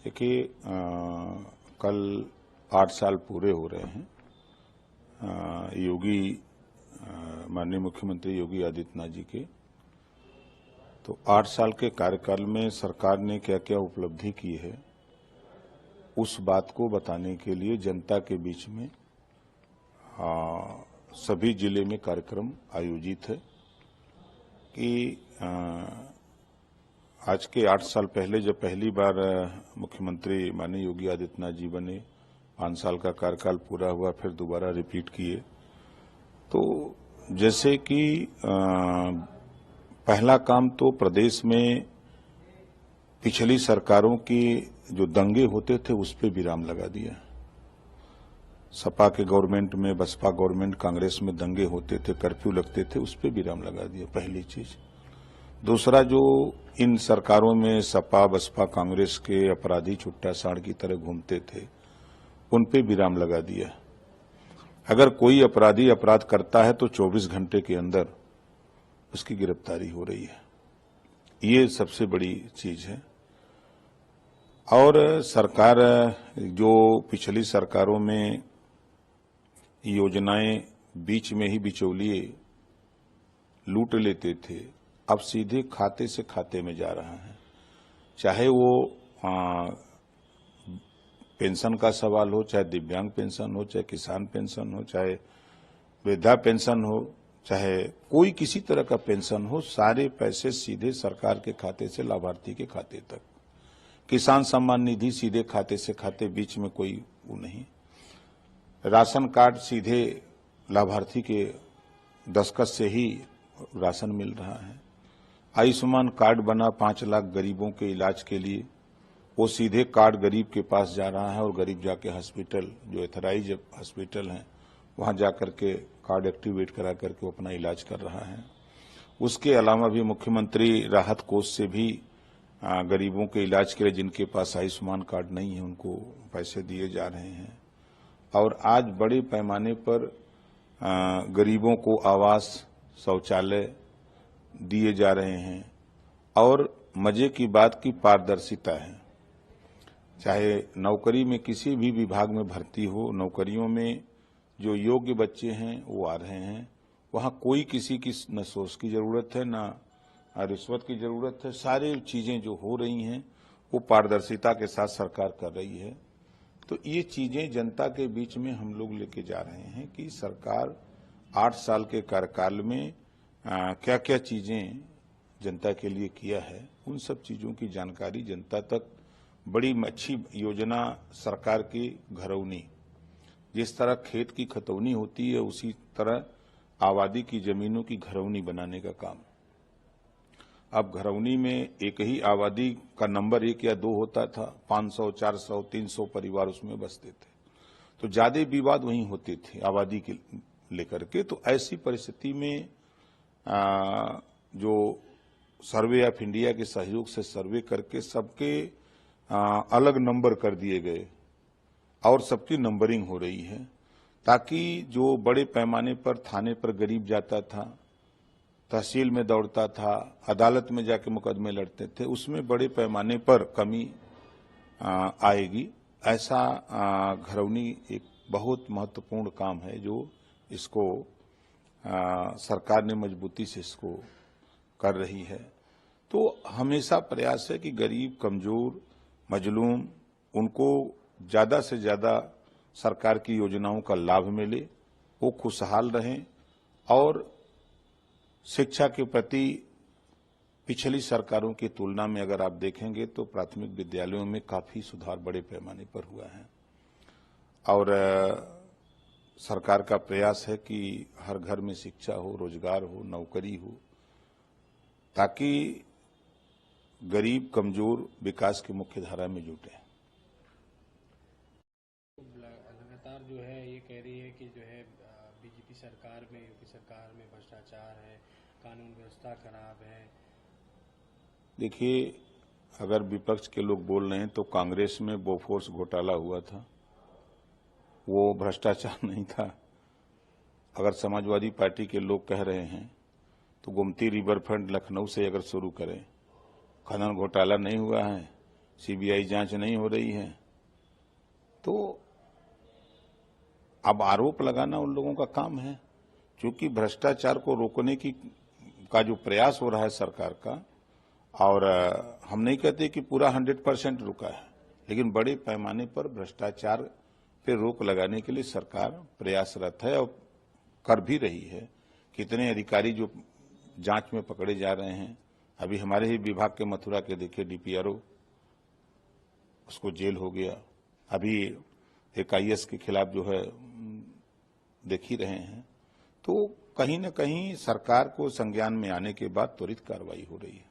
देखिए, कल 8 साल पूरे हो रहे हैं। माननीय मुख्यमंत्री योगी आदित्यनाथ जी के। तो 8 साल के कार्यकाल में सरकार ने क्या क्या उपलब्धि की है, उस बात को बताने के लिए जनता के बीच में सभी जिले में कार्यक्रम आयोजित है कि आज के 8 साल पहले जब पहली बार मुख्यमंत्री माननीय योगी आदित्यनाथ जी बने, 5 साल का कार्यकाल पूरा हुआ, फिर दोबारा रिपीट किए। तो जैसे कि पहला काम तो प्रदेश में पिछली सरकारों की जो दंगे होते थे उस पर विराम लगा दिया। सपा के गवर्नमेंट में, बसपा गवर्नमेंट, कांग्रेस में दंगे होते थे, कर्फ्यू लगते थे, उस पर विराम लगा दिया, पहली चीज। दूसरा, जो इन सरकारों में सपा, बसपा, कांग्रेस के अपराधी छुट्टा साड़ की तरह घूमते थे, उन पे विराम लगा दिया। अगर कोई अपराधी अपराध करता है तो 24 घंटे के अंदर उसकी गिरफ्तारी हो रही है। ये सबसे बड़ी चीज है। और सरकार जो पिछली सरकारों में योजनाएं बीच में ही बिचौलिए लूट लेते थे, अब सीधे खाते से खाते में जा रहा है। चाहे वो पेंशन का सवाल हो, चाहे दिव्यांग पेंशन हो, चाहे किसान पेंशन हो, चाहे वृद्धा पेंशन हो, चाहे कोई किसी तरह का पेंशन हो, सारे पैसे सीधे सरकार के खाते से लाभार्थी के खाते तक। किसान सम्मान निधि सीधे खाते से खाते, बीच में कोई वो नहीं। राशन कार्ड सीधे लाभार्थी के दस्तखत से ही राशन मिल रहा है। आयुष्मान कार्ड बना 5 लाख गरीबों के इलाज के लिए, वो सीधे कार्ड गरीब के पास जा रहा है और गरीब जाके हॉस्पिटल, जो एथराइज हॉस्पिटल हैं, वहां जाकर के कार्ड एक्टिवेट करा करके वो अपना इलाज कर रहा है। उसके अलावा भी मुख्यमंत्री राहत कोष से भी गरीबों के इलाज के लिए जिनके पास आयुष्मान कार्ड नहीं है उनको पैसे दिए जा रहे हैं। और आज बड़े पैमाने पर गरीबों को आवास, शौचालय दिए जा रहे हैं। और मजे की बात की पारदर्शिता है। चाहे नौकरी में किसी भी विभाग में भर्ती हो, नौकरियों में जो योग्य बच्चे हैं वो आ रहे हैं। वहां कोई किसी की न सोच की जरूरत है, न रिश्वत की जरूरत है। सारी चीजें जो हो रही हैं वो पारदर्शिता के साथ सरकार कर रही है। तो ये चीजें जनता के बीच में हम लोग लेके जा रहे हैं कि सरकार 8 साल के कार्यकाल में क्या क्या चीजें जनता के लिए किया है, उन सब चीजों की जानकारी जनता तक। बड़ी अच्छी योजना सरकार की घरौनी, जिस तरह खेत की खतौनी होती है उसी तरह आबादी की जमीनों की घरौनी बनाने का काम। अब घरौनी में एक ही आबादी का नंबर 1 या 2 होता था, 500, 400, 300 परिवार उसमें बसते थे, तो ज्यादा विवाद वहीं होते थे आबादी के लेकर के। तो ऐसी परिस्थिति में जो सर्वे ऑफ इंडिया के सहयोग से सर्वे करके सबके अलग नंबर कर दिए गए और सबकी नंबरिंग हो रही है, ताकि जो बड़े पैमाने पर थाने पर गरीब जाता था, तहसील में दौड़ता था, अदालत में जाके मुकदमे लड़ते थे, उसमें बड़े पैमाने पर कमी आएगी। ऐसा घरौनी एक बहुत महत्वपूर्ण काम है जो इसको सरकार ने मजबूती से इसको कर रही है। तो हमेशा प्रयास है कि गरीब, कमजोर, मजलूम, उनको ज्यादा से ज्यादा सरकार की योजनाओं का लाभ मिले, वो खुशहाल रहें। और शिक्षा के प्रति पिछली सरकारों की तुलना में अगर आप देखेंगे तो प्राथमिक विद्यालयों में काफी सुधार बड़े पैमाने पर हुआ है। और सरकार का प्रयास है कि हर घर में शिक्षा हो, रोजगार हो, नौकरी हो, ताकि गरीब, कमजोर विकास की मुख्य धारा में जुटे। लगातार जो है ये कह रही है कि जो है बीजेपी सरकार में, यूपी सरकार में भ्रष्टाचार है, कानून व्यवस्था खराब है। देखिए, अगर विपक्ष के लोग बोल रहे हैं तो कांग्रेस में बोफोर्स घोटाला हुआ था, वो भ्रष्टाचार नहीं था। अगर समाजवादी पार्टी के लोग कह रहे हैं तो गोमती रिवर फ्रंट लखनऊ से अगर शुरू करें, खनन घोटाला नहीं हुआ है, सीबीआई जांच नहीं हो रही है। तो अब आरोप लगाना उन लोगों का काम है। क्योंकि भ्रष्टाचार को रोकने का जो प्रयास हो रहा है सरकार का, और हम नहीं कहते कि पूरा 100% रुका है, लेकिन बड़े पैमाने पर भ्रष्टाचार पे रोक लगाने के लिए सरकार प्रयासरत है और कर भी रही है। कितने अधिकारी जो जांच में पकड़े जा रहे हैं। अभी हमारे ही विभाग के मथुरा के देखिए डीपीआरओ, उसको जेल हो गया। अभी एक आईएएस के खिलाफ जो है देख ही रहे हैं। तो कहीं न कहीं सरकार को संज्ञान में आने के बाद त्वरित कार्रवाई हो रही है।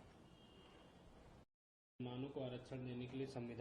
मानव को आरक्षण देने के लिए संविधान